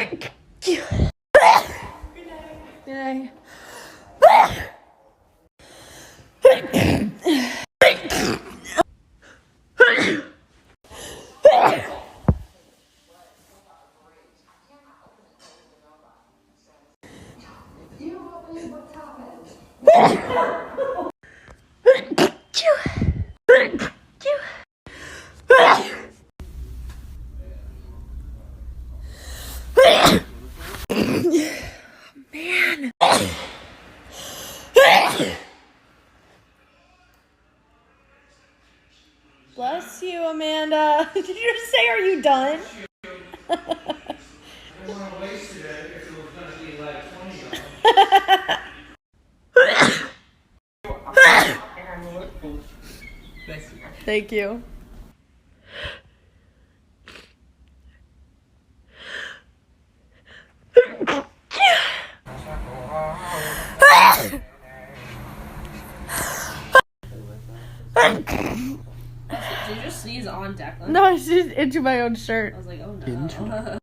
Yay. Man. Bless you, Amanda. Did you just say, are you done? I didn't want to waste it if it was going to be like 20 of them. Thank you. Did you just sneeze on Declan? No, I just into my own shirt. I was like, oh no.